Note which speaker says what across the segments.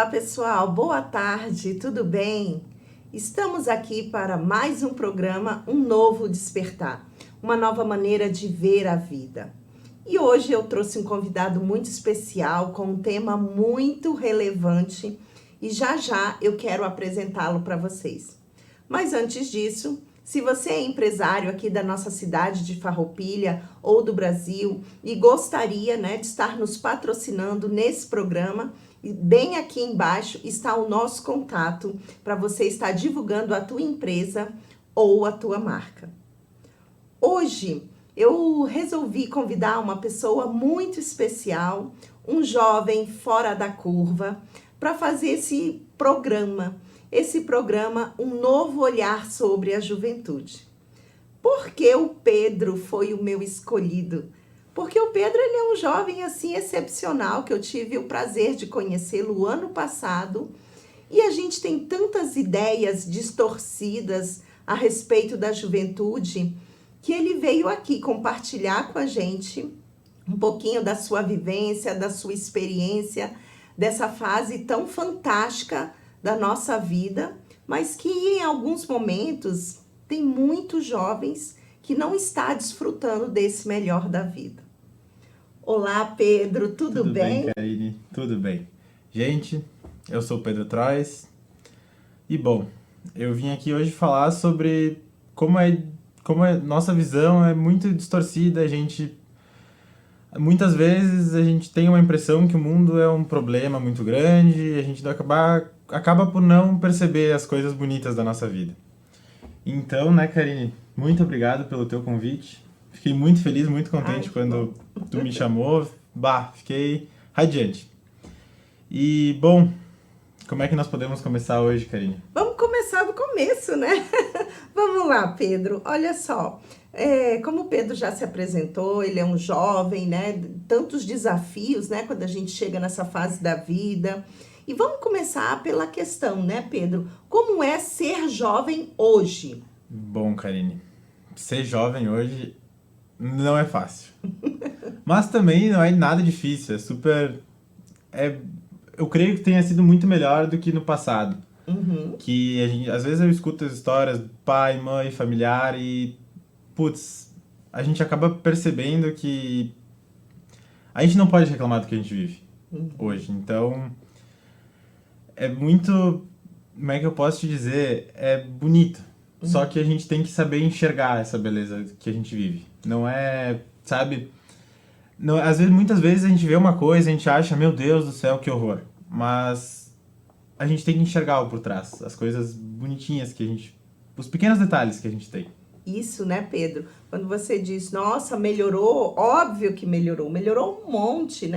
Speaker 1: Olá, pessoal. Boa tarde, tudo bem? Estamos aqui para mais um programa, um novo despertar, uma nova maneira de ver a vida. E hoje eu trouxe um convidado muito especial com um tema muito relevante e já eu quero apresentá-lo para vocês. Mas antes disso, se você é empresário aqui da nossa cidade de Farroupilha ou do Brasil e gostaria, de estar nos patrocinando nesse programa, bem aqui embaixo está o nosso contato para você estar divulgando a tua empresa ou a tua marca. Hoje eu resolvi convidar uma pessoa muito especial, um jovem fora da curva, para fazer esse programa, Um Novo Olhar sobre a Juventude. Por que o Pedro foi o meu escolhido? Porque o Pedro ele é um jovem assim excepcional que eu tive o prazer de conhecê-lo ano passado e a gente tem tantas ideias distorcidas a respeito da juventude que ele veio aqui compartilhar com a gente um pouquinho da sua vivência, da sua experiência, dessa fase tão fantástica da nossa vida, mas que em alguns momentos tem muitos jovens que não está desfrutando desse melhor da vida. Olá, Pedro, tudo bem?
Speaker 2: Tudo bem, Karine? Tudo bem. Gente, eu sou o Pedro Trois e, bom, eu vim aqui hoje falar sobre nossa visão é muito distorcida. Muitas vezes a gente tem uma impressão que o mundo é um problema muito grande e a gente acaba por não perceber as coisas bonitas da nossa vida. Então, Karine, muito obrigado pelo teu convite. Fiquei muito feliz, muito contente quando tu me chamou. Fiquei radiante. E, bom, como é que nós podemos começar hoje, Karine?
Speaker 1: Vamos começar do começo, né? Vamos lá, Pedro. Olha só, como o Pedro já se apresentou, ele é um jovem, Tantos desafios, quando a gente chega nessa fase da vida. E vamos começar pela questão, Pedro? Como é ser jovem hoje?
Speaker 2: Bom, Karine, ser jovem hoje não é fácil. Mas também não é nada difícil, eu creio que tenha sido muito melhor do que no passado.
Speaker 1: Uhum.
Speaker 2: Que às vezes eu escuto as histórias do pai, mãe, familiar e, a gente acaba percebendo que a gente não pode reclamar do que a gente vive hoje. Então, é muito, como é que eu posso te dizer? É bonito. Só que a gente tem que saber enxergar essa beleza que a gente vive. Não é, sabe? Não, muitas vezes a gente vê uma coisa e a gente acha, meu Deus do céu, que horror. Mas a gente tem que enxergar o por trás, as coisas bonitinhas os pequenos detalhes que a gente tem.
Speaker 1: Isso, Pedro? Quando você diz, nossa, melhorou, óbvio que melhorou um monte,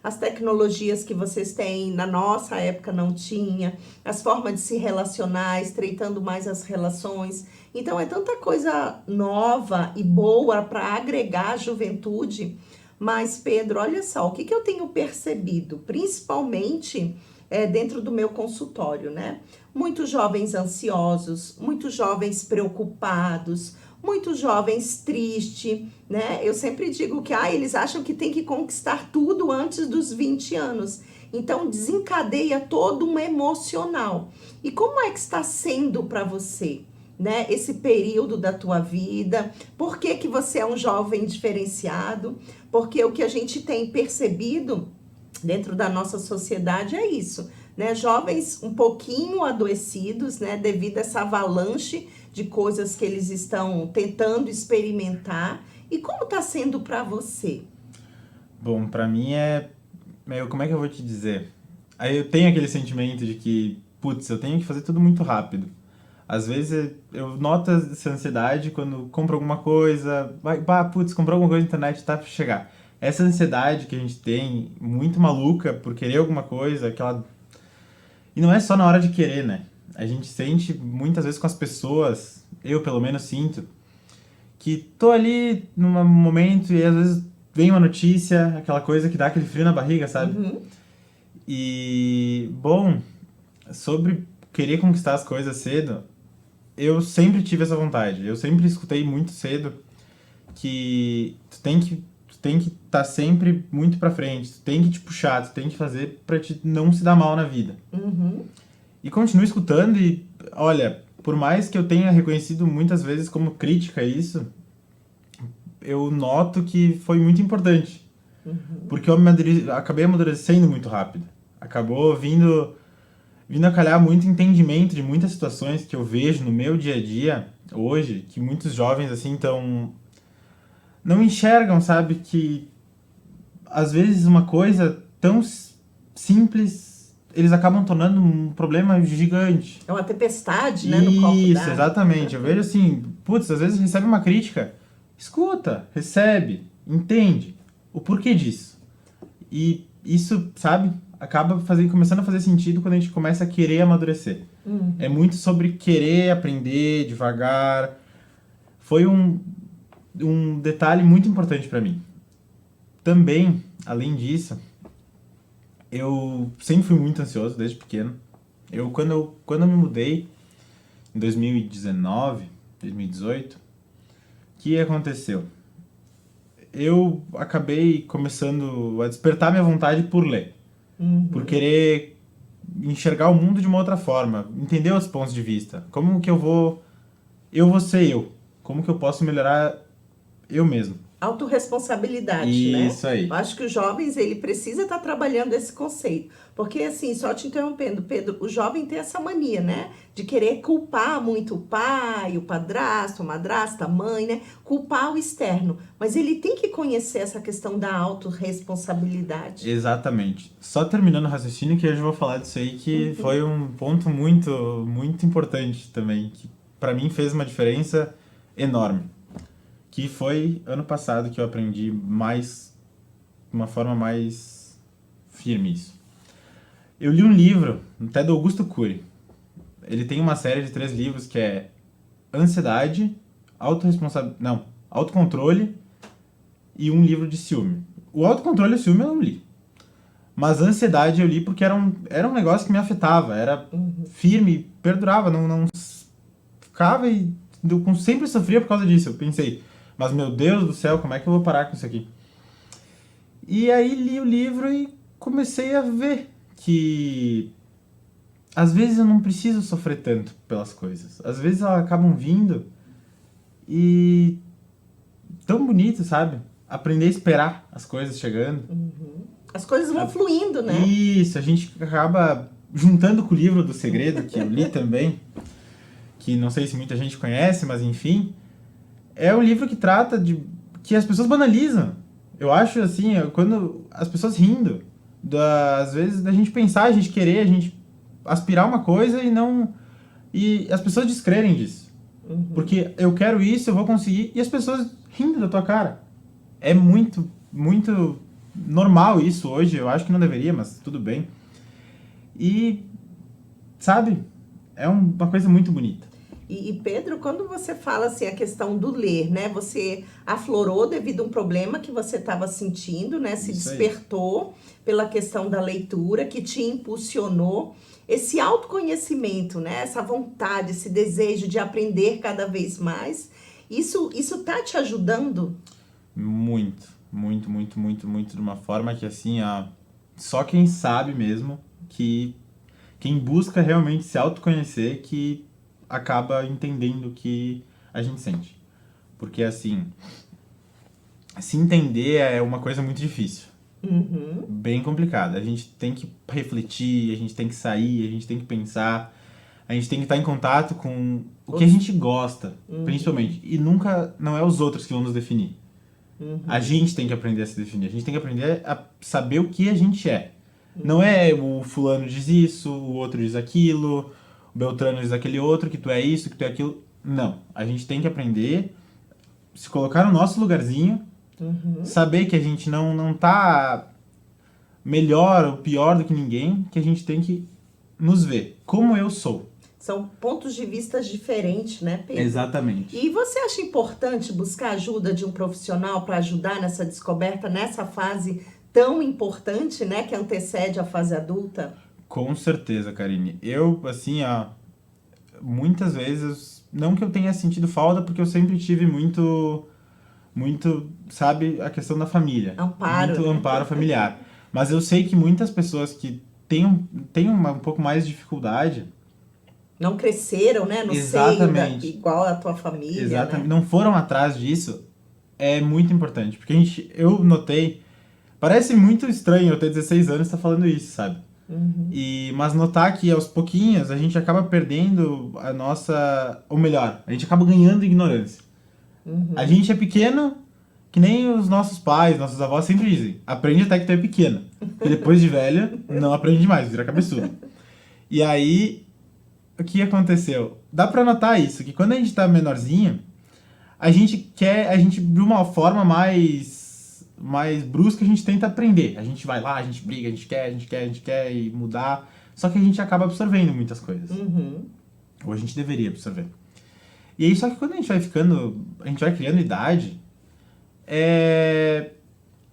Speaker 1: As tecnologias que vocês têm, na nossa época não tinha, as formas de se relacionar, estreitando mais as relações. Então, é tanta coisa nova e boa para agregar a juventude. Mas, Pedro, olha só, o que eu tenho percebido, principalmente dentro do meu consultório, Muitos jovens ansiosos, muitos jovens preocupados, muitos jovens tristes, Eu sempre digo que eles acham que tem que conquistar tudo antes dos 20 anos. Então, desencadeia todo um emocional. E como é que está sendo para você, esse período da tua vida? Por que você é um jovem diferenciado? Porque o que a gente tem percebido dentro da nossa sociedade é isso, Jovens um pouquinho adoecidos, devido a essa avalanche de coisas que eles estão tentando experimentar. E como está sendo para você?
Speaker 2: Bom, para mim como é que eu vou te dizer? Aí eu tenho aquele sentimento de que, eu tenho que fazer tudo muito rápido. Às vezes eu noto essa ansiedade quando compro alguma coisa, comprou alguma coisa na internet, tá pra chegar. Essa ansiedade que a gente tem, muito maluca, por querer alguma coisa, E não é só na hora de querer, A gente sente muitas vezes com as pessoas, eu pelo menos sinto, que tô ali num momento e às vezes vem uma notícia, aquela coisa que dá aquele frio na barriga, sabe?
Speaker 1: Uhum.
Speaker 2: E, bom, sobre querer conquistar as coisas cedo, eu sempre tive essa vontade. Eu sempre escutei muito cedo que tu Tu tem que estar sempre muito pra frente, tu tem que te puxar, tu tem que fazer pra te não se dar mal na vida. E continuo escutando e, olha, por mais que eu tenha reconhecido muitas vezes como crítica isso, eu noto que foi muito importante. Porque eu acabei amadurecendo muito rápido. Acabou vindo a calhar muito entendimento de muitas situações que eu vejo no meu dia a dia hoje, que muitos jovens assim não enxergam, sabe, que às vezes uma coisa tão simples eles acabam tornando um problema gigante.
Speaker 1: É uma tempestade, né, no copo d'água.
Speaker 2: Isso, exatamente. Eu vejo assim, putz, às vezes recebe uma crítica, escuta, recebe, entende o porquê disso. E isso, sabe, acaba começando a fazer sentido quando a gente começa a querer amadurecer. É muito sobre querer aprender devagar. Foi um detalhe muito importante para mim. Também, além disso, eu sempre fui muito ansioso desde pequeno. Quando eu me mudei em 2019, 2018, o que aconteceu? Eu acabei começando a despertar minha vontade por ler. Por querer enxergar o mundo de uma outra forma, entender os pontos de vista. Como que eu vou ser eu? Como que eu posso melhorar eu mesmo?
Speaker 1: Autorresponsabilidade, né?
Speaker 2: Isso aí.
Speaker 1: Eu acho que os jovens, ele precisa estar trabalhando esse conceito. Porque, assim, só te interrompendo, Pedro, o jovem tem essa mania, né? De querer culpar muito o pai, o padrasto, a madrasta, a mãe, né? Culpar o externo. Mas ele tem que conhecer essa questão da autorresponsabilidade.
Speaker 2: Exatamente. Só terminando o raciocínio, que hoje eu vou falar disso aí, que foi um ponto muito, muito importante também, que para mim fez uma diferença enorme. Que foi ano passado que eu aprendi de uma forma mais firme isso. Eu li um livro, até do Augusto Cury. Ele tem uma série de 3 livros que é Ansiedade, Autocontrole e um livro de ciúme. O Autocontrole e o ciúme eu não li. Mas a Ansiedade eu li porque era um negócio que me afetava, era firme, perdurava, não ficava e eu sempre sofria por causa disso. Eu pensei, mas meu Deus do céu, como é que eu vou parar com isso aqui? E aí li o livro e comecei a ver que às vezes eu não preciso sofrer tanto pelas coisas. Às vezes elas acabam vindo e tão bonito, sabe? Aprender a esperar as coisas chegando.
Speaker 1: As coisas vão fluindo, né?
Speaker 2: Isso, a gente acaba juntando com o livro do Segredo, que eu li também, que não sei se muita gente conhece, mas enfim, é um livro que trata de que as pessoas banalizam. Eu acho assim, quando as pessoas rindo, às vezes da gente pensar, a gente querer, a gente aspirar uma coisa e as pessoas descrerem disso. Porque eu quero isso, eu vou conseguir, e as pessoas rindo da tua cara. É muito, muito normal isso hoje, eu acho que não deveria, mas tudo bem. E, sabe, é uma coisa muito bonita.
Speaker 1: E Pedro, quando você fala assim a questão do ler, né? Você aflorou devido a um problema que você estava sentindo, né? Se
Speaker 2: Isso aí.
Speaker 1: despertou pela questão da leitura que te impulsionou. Esse autoconhecimento, né? Essa vontade, esse desejo de aprender cada vez mais. Isso tá te ajudando?
Speaker 2: Muito, muito, muito, muito, muito, de uma forma que assim, só quem sabe mesmo, que quem busca realmente se autoconhecer, que acaba entendendo o que a gente sente. Porque assim, se entender é uma coisa muito difícil. Bem complicada. A gente tem que refletir, a gente tem que sair, a gente tem que pensar, a gente tem que estar em contato com o que a gente gosta, principalmente. E nunca, não é os outros que vão nos definir. A gente tem que aprender a se definir, a gente tem que aprender a saber o que a gente é. Não é o fulano diz isso, o outro diz aquilo, o Beltrano diz aquele outro, que tu é isso, que tu é aquilo. Não, a gente tem que aprender, se colocar no nosso lugarzinho, saber que a gente não tá melhor ou pior do que ninguém, que a gente tem que nos ver como eu sou.
Speaker 1: São pontos de vista diferentes, né, Pedro?
Speaker 2: Exatamente.
Speaker 1: E você acha importante buscar a ajuda de um profissional para ajudar nessa descoberta, nessa fase tão importante, né, que antecede a fase adulta?
Speaker 2: Com certeza, Karine. Eu, assim, muitas vezes, não que eu tenha sentido falta, porque eu sempre tive muito muito, sabe, a questão da família.
Speaker 1: Amparo,
Speaker 2: muito
Speaker 1: né?
Speaker 2: amparo familiar. Mas eu sei que muitas pessoas que têm um pouco mais de dificuldade,
Speaker 1: Não cresceram, né, no seio
Speaker 2: exatamente,
Speaker 1: igual a tua família,
Speaker 2: exatamente,
Speaker 1: né?
Speaker 2: não foram atrás disso, é muito importante. Porque eu notei, parece muito estranho eu ter 16 anos e estar falando isso, sabe?
Speaker 1: Uhum,
Speaker 2: Mas notar que aos pouquinhos a gente acaba perdendo ou melhor, a gente acaba ganhando ignorância. A
Speaker 1: uhum.
Speaker 2: gente é pequeno, que nem os nossos pais, nossos avós sempre dizem, aprende até que tu é pequeno. Porque depois de velho, não aprende mais, vira cabeçudo. E aí, o que aconteceu? Dá pra notar isso, que quando a gente tá menorzinho, a gente de uma forma mais brusca, a gente tenta aprender. A gente vai lá, a gente briga, a gente quer e mudar. Só que a gente acaba absorvendo muitas coisas.
Speaker 1: Uhum.
Speaker 2: Ou a gente deveria absorver. E aí, só que quando a gente vai ficando, a gente vai criando idade,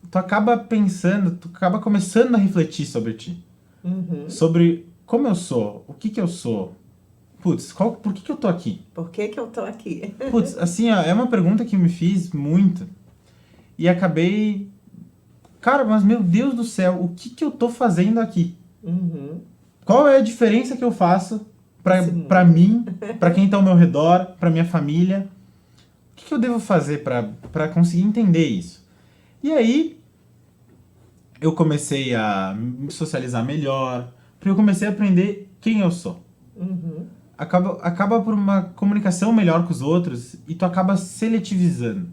Speaker 2: tu acaba pensando, tu acaba começando a refletir sobre ti.
Speaker 1: Uhum.
Speaker 2: Sobre como eu sou, o que que eu sou. Putz, por que que eu tô aqui?
Speaker 1: Por que que eu tô aqui?
Speaker 2: Putz, assim, ó, é uma pergunta que me fiz muito. E acabei... Cara, mas meu Deus do céu, o que que eu tô fazendo aqui?
Speaker 1: Uhum.
Speaker 2: Qual é a diferença que eu faço
Speaker 1: Esse
Speaker 2: pra
Speaker 1: mundo.
Speaker 2: mim, pra quem tá ao meu redor, pra minha família? O que que eu devo fazer pra conseguir entender isso? E aí, eu comecei a me socializar melhor, porque eu comecei a aprender quem eu sou.
Speaker 1: Uhum.
Speaker 2: Acaba por uma comunicação melhor com os outros e tu acaba seletivizando.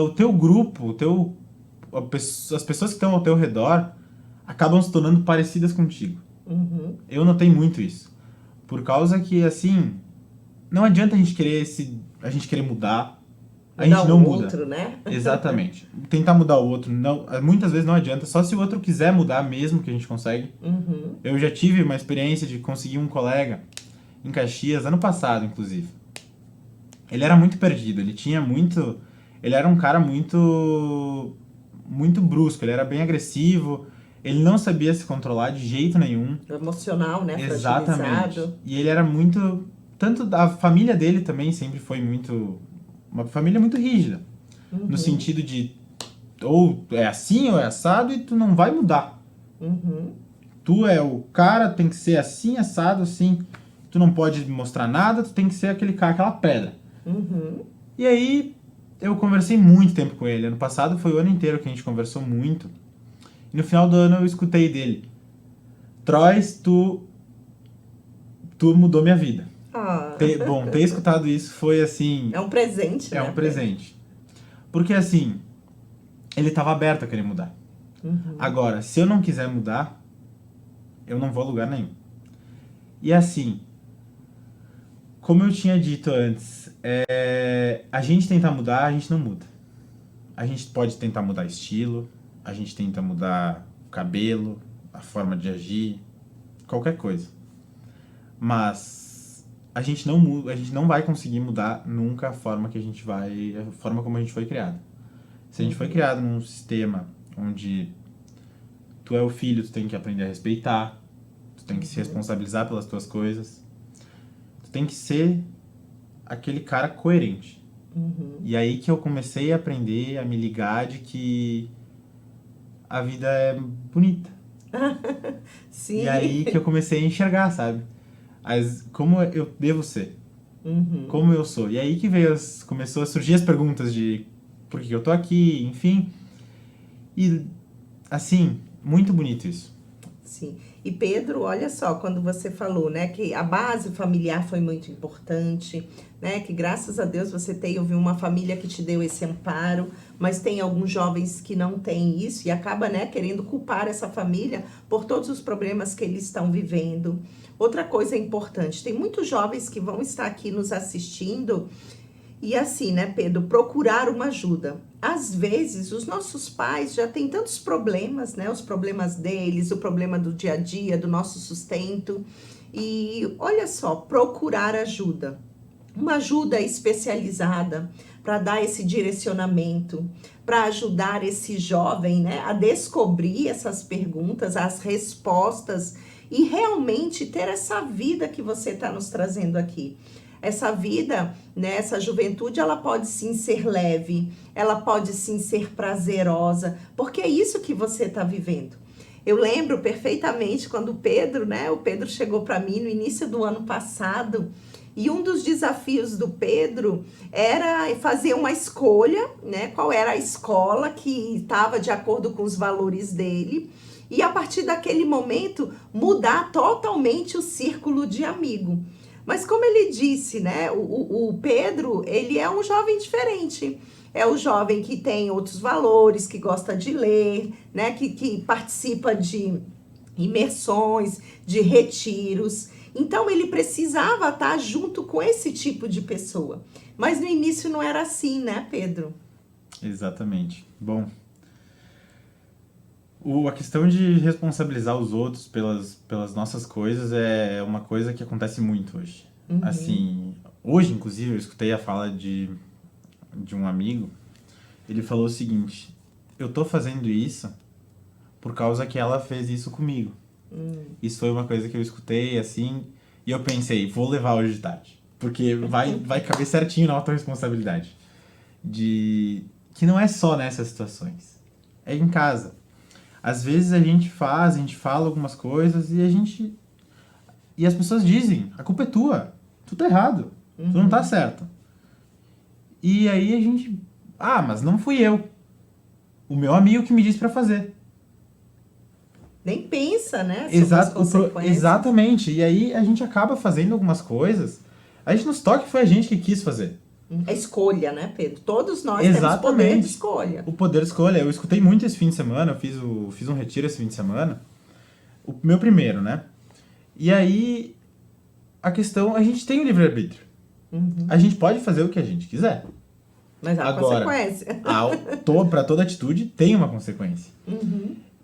Speaker 2: O teu grupo, as pessoas que estão ao teu redor acabam se tornando parecidas contigo.
Speaker 1: Uhum.
Speaker 2: Eu notei muito isso. Por causa que, assim, não adianta a gente querer mudar, a
Speaker 1: Mudar
Speaker 2: gente
Speaker 1: o
Speaker 2: não muda.
Speaker 1: outro, né?
Speaker 2: Exatamente. Tentar mudar o outro, não, muitas vezes não adianta, só se o outro quiser mudar mesmo que a gente consegue.
Speaker 1: Uhum.
Speaker 2: Eu já tive uma experiência de conseguir um colega em Caxias, ano passado, inclusive. Ele era muito perdido, ele era um cara muito brusco, ele era bem agressivo, ele não sabia se controlar de jeito nenhum.
Speaker 1: Emocional, né?
Speaker 2: Exatamente.
Speaker 1: Fragilizado.
Speaker 2: E ele era muito, tanto a família dele também sempre foi uma família muito rígida, no
Speaker 1: Uhum.
Speaker 2: sentido de ou é assim ou é assado e tu não vai mudar.
Speaker 1: Uhum.
Speaker 2: Tu é o cara, tem que ser assim, assado, assim. Tu não pode mostrar nada, tu tem que ser aquele cara, aquela pedra.
Speaker 1: Uhum.
Speaker 2: E aí, eu conversei muito tempo com ele. Ano passado foi o ano inteiro que a gente conversou muito. E no final do ano eu escutei dele. Trois, tu mudou minha vida.
Speaker 1: Ah.
Speaker 2: Ter escutado isso foi assim...
Speaker 1: É um presente,
Speaker 2: É
Speaker 1: né?
Speaker 2: um presente. Porque assim, ele tava aberto a querer mudar.
Speaker 1: Uhum.
Speaker 2: Agora, se eu não quiser mudar, eu não vou a lugar nenhum. E assim, como eu tinha dito antes, a gente tentar mudar, a gente não muda. A gente pode tentar mudar estilo, a gente tenta mudar o cabelo, a forma de agir, qualquer coisa. Mas a gente não muda, a gente não vai conseguir mudar nunca a forma como a gente foi criado. Se a gente foi criado num sistema onde tu é o filho, tu tem que aprender a respeitar, tu tem que se responsabilizar pelas tuas coisas, tu tem que ser aquele cara coerente.
Speaker 1: Uhum.
Speaker 2: E aí que eu comecei a aprender, a me ligar de que a vida é bonita.
Speaker 1: Sim.
Speaker 2: E aí que eu comecei a enxergar, sabe? Como eu devo ser.
Speaker 1: Uhum.
Speaker 2: Como eu sou. E aí que começou a surgir as perguntas de por que eu tô aqui, enfim. E, assim, muito bonito isso.
Speaker 1: Sim. E Pedro, olha só, quando você falou, né, que a base familiar foi muito importante, né, que graças a Deus você houve uma família que te deu esse amparo, mas tem alguns jovens que não têm isso e acaba, né, querendo culpar essa família por todos os problemas que eles estão vivendo. Outra coisa importante, tem muitos jovens que vão estar aqui nos assistindo e assim, né, Pedro, procurar uma ajuda. Às vezes, os nossos pais já têm tantos problemas, né, os problemas deles, o problema do dia a dia, do nosso sustento. E olha só, procurar ajuda. Uma ajuda especializada para dar esse direcionamento, para ajudar esse jovem, né, a descobrir essas perguntas, as respostas e realmente ter essa vida que você está nos trazendo aqui. essa vida, né, essa juventude, ela pode sim ser leve, ela pode sim ser prazerosa, porque é isso que você está vivendo. Eu lembro perfeitamente quando o Pedro chegou para mim no início do ano passado, e um dos desafios do Pedro era fazer uma escolha, né? Qual era a escola que estava de acordo com os valores dele, e a partir daquele momento mudar totalmente o círculo de amigo. Mas como ele disse, né? O Pedro, ele é um jovem diferente. É o jovem que tem outros valores, que gosta de ler, né? Que participa de imersões, de retiros. Então ele precisava estar junto com esse tipo de pessoa. Mas no início não era assim, né, Pedro?
Speaker 2: Exatamente. Bom, a questão de responsabilizar os outros pelas nossas coisas é uma coisa que acontece muito hoje. Assim, hoje, inclusive, eu escutei a fala de um amigo. Ele falou o seguinte: eu tô fazendo isso por causa que ela fez isso comigo. Isso foi uma coisa que eu escutei, assim, e eu pensei, vou levar hoje de tarde. Porque vai caber certinho na autorresponsabilidade. Que não é só nessas situações. É em casa. Às vezes a gente fala algumas coisas e as pessoas dizem, a culpa é tua, tu tá errado, tu não tá certo. E aí a gente, mas não fui eu. O meu amigo que me disse pra fazer.
Speaker 1: Nem pensa, né, sobre as consequências.
Speaker 2: Exatamente. E aí a gente acaba fazendo algumas coisas, a gente nos toca que foi a gente que quis fazer.
Speaker 1: É escolha, né, Pedro? Todos nós temos poder de escolha.
Speaker 2: O poder de escolha. Eu escutei muito esse fim de semana, eu fiz um retiro esse fim de semana. O meu primeiro, né? E aí, a questão, a gente tem o livre-arbítrio. A gente pode fazer o que a gente quiser.
Speaker 1: Mas há consequência.
Speaker 2: Para toda atitude tem uma consequência.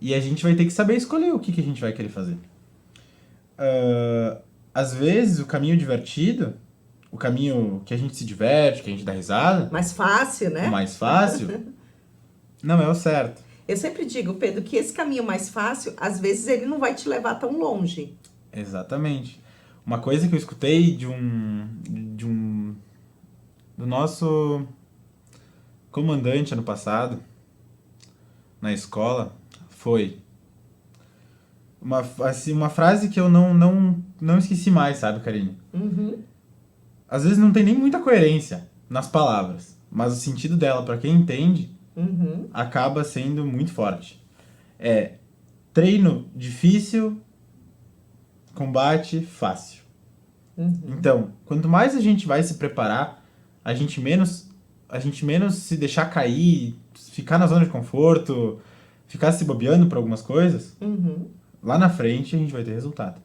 Speaker 2: E a gente vai ter que saber escolher o que a gente vai querer fazer. Às vezes, o caminho divertido, o caminho que a gente se diverte, que a gente dá risada...
Speaker 1: Mais fácil, né?
Speaker 2: O mais fácil, não é o certo.
Speaker 1: Eu sempre digo, Pedro, que esse caminho mais fácil, às vezes, ele não vai te levar tão longe.
Speaker 2: Exatamente. Uma coisa que eu escutei do nosso comandante ano passado, na escola, foi uma frase que eu não esqueci mais, sabe, Karine? Às vezes não tem nem muita coerência nas palavras, mas o sentido dela, para quem entende, acaba sendo muito forte. É treino difícil, combate fácil. Então, quanto mais a gente vai se preparar, a gente menos se deixar cair, ficar na zona de conforto, ficar se bobeando por algumas coisas, lá na frente a gente vai ter resultado.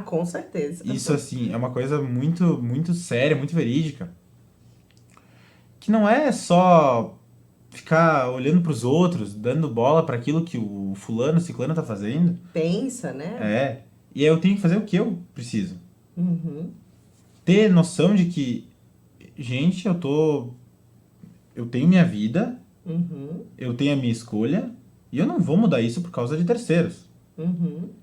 Speaker 1: Com certeza.
Speaker 2: Isso, assim, é uma coisa muito, muito séria, muito verídica. Que não é só ficar olhando pros outros, dando bola para aquilo que o fulano, o ciclano tá fazendo.
Speaker 1: Pensa, né?
Speaker 2: E aí eu tenho que fazer o que eu preciso. Ter noção de que, gente, eu tenho minha vida, eu tenho a minha escolha, e eu não vou mudar isso por causa de terceiros.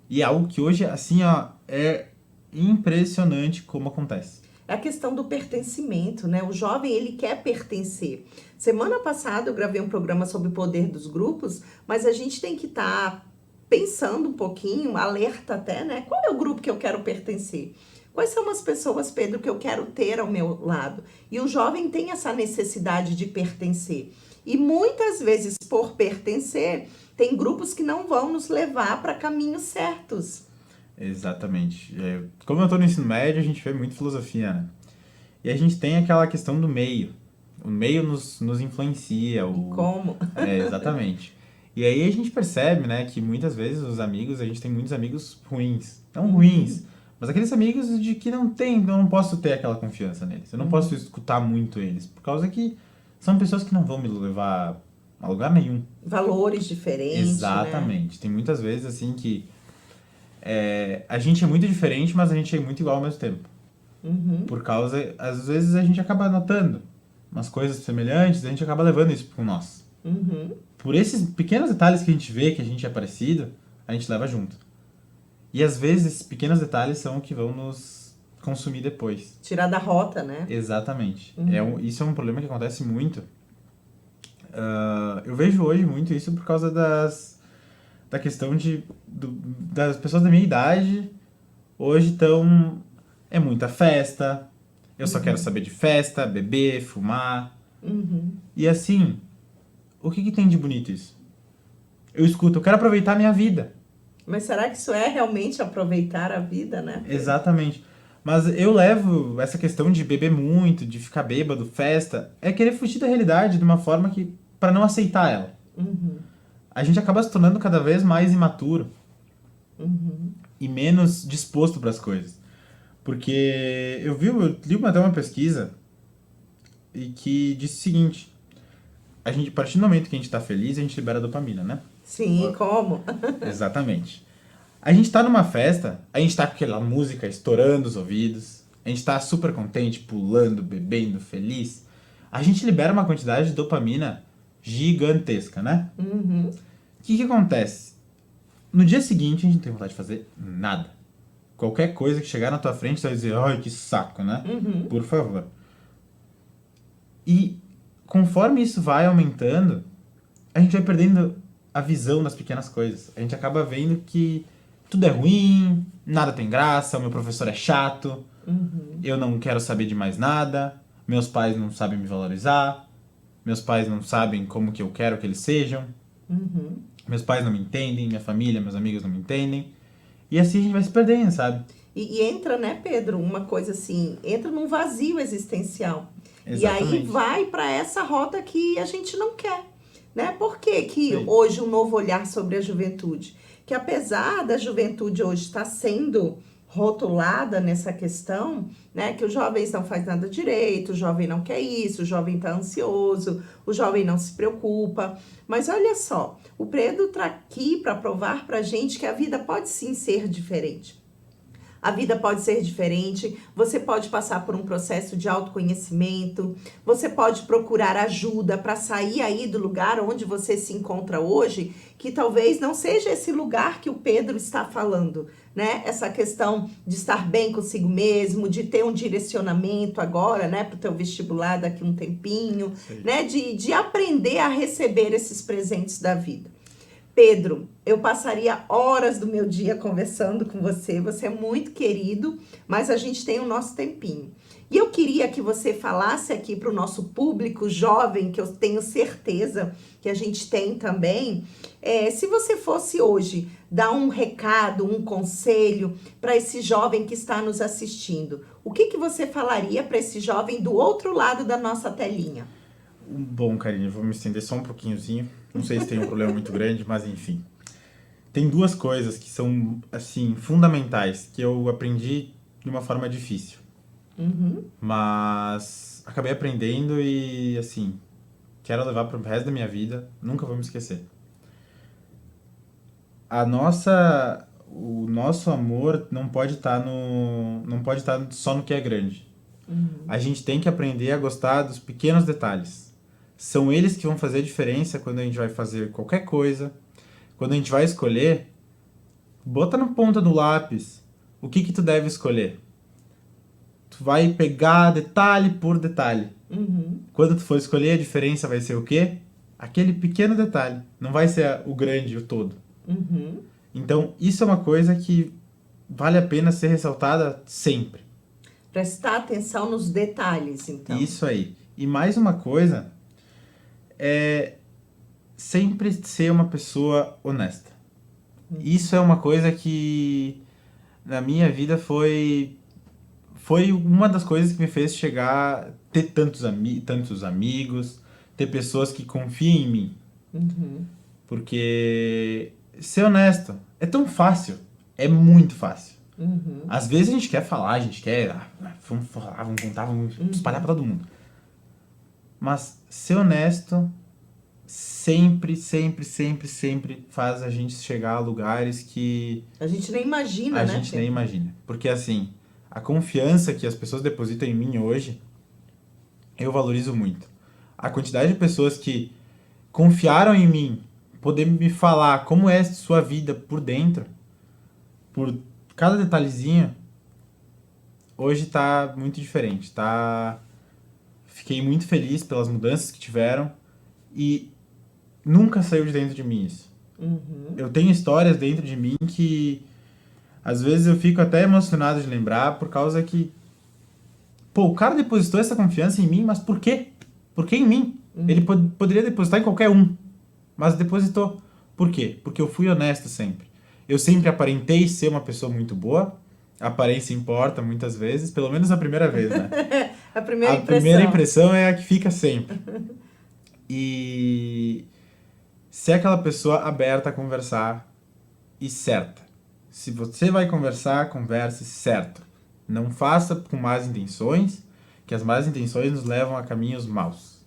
Speaker 2: E é algo que hoje, assim, é impressionante como acontece.
Speaker 1: É a questão do pertencimento, né? O jovem, ele quer pertencer. Semana passada eu gravei um programa sobre o poder dos grupos, mas a gente tem que estar pensando um pouquinho, alerta até, né? Qual é o grupo que eu quero pertencer? Quais são as pessoas, Pedro, que eu quero ter ao meu lado? E o jovem tem essa necessidade de pertencer. E muitas vezes, por pertencer, tem grupos que não vão nos levar para caminhos certos.
Speaker 2: Exatamente. Como eu estou no ensino médio, a gente vê muito filosofia, né? E a gente tem aquela questão do meio. O meio nos influencia.
Speaker 1: Como?
Speaker 2: Exatamente. E aí a gente percebe, né, que muitas vezes a gente tem muitos amigos ruins. Não ruins, mas aqueles amigos de que eu não posso ter aquela confiança neles. Eu não posso escutar muito eles, por causa que são pessoas que não vão me levar a lugar nenhum.
Speaker 1: Valores diferentes,
Speaker 2: exatamente.
Speaker 1: Né?
Speaker 2: Tem muitas vezes, assim, que a gente é muito diferente, mas a gente é muito igual ao mesmo tempo. Por causa, às vezes a gente acaba notando umas coisas semelhantes, a gente acaba levando isso com nós. Por esses pequenos detalhes que a gente vê que a gente é parecido, a gente leva junto. E às vezes, esses pequenos detalhes são o que vão nos consumir depois.
Speaker 1: Tirar da rota, né?
Speaker 2: Exatamente. Isso é um problema que acontece muito. Eu vejo hoje muito isso por causa da questão das pessoas da minha idade. Hoje estão... É muita festa. Eu só quero saber de festa, beber, fumar. E assim, o que tem de bonito isso? Eu escuto, eu quero aproveitar a minha vida.
Speaker 1: Mas será que isso é realmente aproveitar a vida, né?
Speaker 2: Exatamente. Mas eu levo essa questão de beber muito, de ficar bêbado, festa, é querer fugir da realidade de uma forma que... para não aceitar ela. A gente acaba se tornando cada vez mais imaturo. E menos disposto para as coisas. Porque eu li até uma pesquisa e que disse o seguinte: a partir do momento que a gente está feliz, a gente libera dopamina, né?
Speaker 1: Sim, como?
Speaker 2: Exatamente. A gente tá numa festa, a gente tá com aquela música estourando os ouvidos, a gente tá super contente, pulando, bebendo, feliz. A gente libera uma quantidade de dopamina gigantesca, né? O que acontece? No dia seguinte, a gente não tem vontade de fazer nada. Qualquer coisa que chegar na tua frente, você vai dizer, ai, que saco, né? Por favor. E conforme isso vai aumentando, a gente vai perdendo a visão das pequenas coisas. A gente acaba vendo que tudo é ruim, nada tem graça, o meu professor é chato, eu não quero saber de mais nada, meus pais não sabem me valorizar, meus pais não sabem como que eu quero que eles sejam, meus pais não me entendem, minha família, meus amigos não me entendem. E assim a gente vai se perdendo, sabe?
Speaker 1: E entra, né, Pedro, uma coisa assim, entra num vazio existencial.
Speaker 2: Exatamente.
Speaker 1: E aí vai para essa rota que a gente não quer, né? Por que
Speaker 2: Sim.
Speaker 1: hoje um novo olhar sobre a juventude? Que apesar da juventude hoje estar sendo rotulada nessa questão, né, que os jovens não fazem nada direito, o jovem não quer isso, o jovem está ansioso, o jovem não se preocupa. Mas olha só, o Pedro está aqui para provar para a gente que a vida pode sim ser diferente. A vida pode ser diferente, você pode passar por um processo de autoconhecimento, você pode procurar ajuda para sair aí do lugar onde você se encontra hoje, que talvez não seja esse lugar que o Pedro está falando, né? Essa questão de estar bem consigo mesmo, de ter um direcionamento agora, né, para o teu vestibular daqui um tempinho, né, de aprender a receber esses presentes da vida. Pedro, eu passaria horas do meu dia conversando com você, você é muito querido, mas a gente tem o nosso tempinho. E eu queria que você falasse aqui para o nosso público jovem, que eu tenho certeza que a gente tem também, se você fosse hoje dar um recado, um conselho para esse jovem que está nos assistindo, o que você falaria para esse jovem do outro lado da nossa telinha?
Speaker 2: Bom, Karine, vou me estender só um pouquinhozinho. Não sei se tem um problema muito grande, mas enfim. Tem duas coisas que são, assim, fundamentais, que eu aprendi de uma forma difícil. Mas acabei aprendendo e, assim, quero levar para o resto da minha vida, nunca vou me esquecer. O nosso amor não pode estar só no que é grande. A gente tem que aprender a gostar dos pequenos detalhes. São eles que vão fazer a diferença quando a gente vai fazer qualquer coisa. Quando a gente vai escolher, bota na ponta do lápis o que tu deve escolher. Tu vai pegar detalhe por detalhe. Quando tu for escolher, a diferença vai ser o quê? Aquele pequeno detalhe. Não vai ser o grande, o todo. Então, isso é uma coisa que vale a pena ser ressaltada sempre.
Speaker 1: Prestar atenção nos detalhes, então.
Speaker 2: Isso aí. E mais uma coisa é sempre ser uma pessoa honesta. Isso é uma coisa que na minha vida foi uma das coisas que me fez ter tantos amigos, ter pessoas que confiam em mim. Porque ser honesto é tão fácil, é muito fácil. Às vezes a gente quer falar, a gente quer, vamos falar, vamos contar, vamos espalhar pra todo mundo. Mas ser honesto sempre faz a gente chegar a lugares que
Speaker 1: a gente nem imagina, né?
Speaker 2: A gente nem imagina. Porque assim, a confiança que as pessoas depositam em mim hoje, eu valorizo muito. A quantidade de pessoas que confiaram em mim, poder me falar como é a sua vida por dentro, por cada detalhezinho, hoje tá muito diferente, Fiquei muito feliz pelas mudanças que tiveram e nunca saiu de dentro de mim isso. Eu tenho histórias dentro de mim que às vezes eu fico até emocionado de lembrar por causa que, pô, o cara depositou essa confiança em mim, mas por quê? Por que em mim? Ele poderia depositar em qualquer um, mas depositou. Por quê? Porque eu fui honesto sempre. Eu sempre aparentei ser uma pessoa muito boa. A aparência importa muitas vezes, pelo menos a primeira vez, né?
Speaker 1: A primeira
Speaker 2: A
Speaker 1: impressão.
Speaker 2: primeira impressão é a que fica sempre. E ser aquela pessoa aberta a conversar e certa. Se você vai conversar, converse certo. Não faça com más intenções, que as más intenções nos levam a caminhos maus.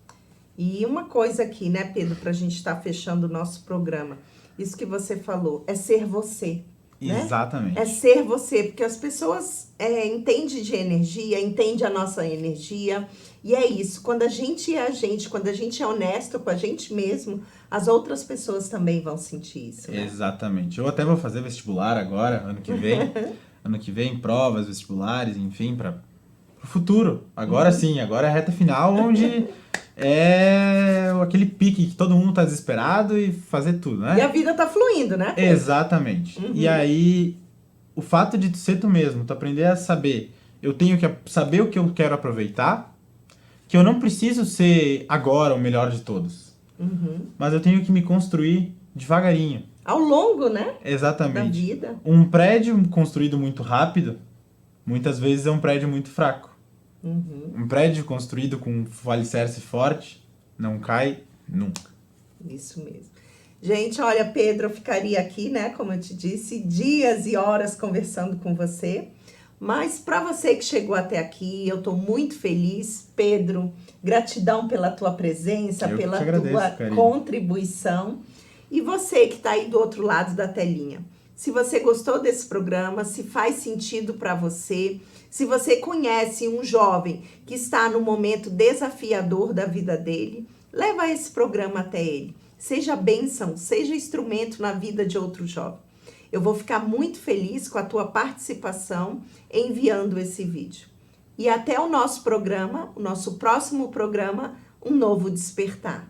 Speaker 1: E uma coisa aqui, né, Pedro, pra gente estar fechando o nosso programa. Isso que você falou, é ser você. Né?
Speaker 2: Exatamente.
Speaker 1: É ser você, porque as pessoas entendem de energia, entendem a nossa energia, e é isso, quando a gente é a gente, quando a gente é honesto com a gente mesmo, as outras pessoas também vão sentir isso, né?
Speaker 2: Exatamente. Eu até vou fazer vestibular agora, ano que vem. Ano que vem, provas, vestibulares, enfim, para o futuro. Agora sim, agora é a reta final, onde é aquele pique que todo mundo tá desesperado e fazer tudo, né?
Speaker 1: E a vida tá fluindo, né, Pedro?
Speaker 2: Exatamente. E aí, o fato de tu ser tu mesmo, tu aprender a saber, eu tenho que saber o que eu quero aproveitar, que eu não preciso ser agora o melhor de todos, mas eu tenho que me construir devagarinho.
Speaker 1: Ao longo, né?
Speaker 2: Exatamente.
Speaker 1: Da vida.
Speaker 2: Um prédio construído muito rápido, muitas vezes é um prédio muito fraco. Um prédio construído com um alicerce forte não cai nunca.
Speaker 1: Isso mesmo. Gente, olha, Pedro, eu ficaria aqui, né, como eu te disse, dias e horas conversando com você. Mas para você que chegou até aqui, eu estou muito feliz. Pedro, gratidão pela tua presença, pela tua contribuição. E você que está aí do outro lado da telinha. Se você gostou desse programa, se faz sentido para você, se você conhece um jovem que está no momento desafiador da vida dele, leva esse programa até ele. Seja bênção, seja instrumento na vida de outro jovem. Eu vou ficar muito feliz com a tua participação enviando esse vídeo. E até o nosso programa, o nosso próximo programa, Um Novo Despertar.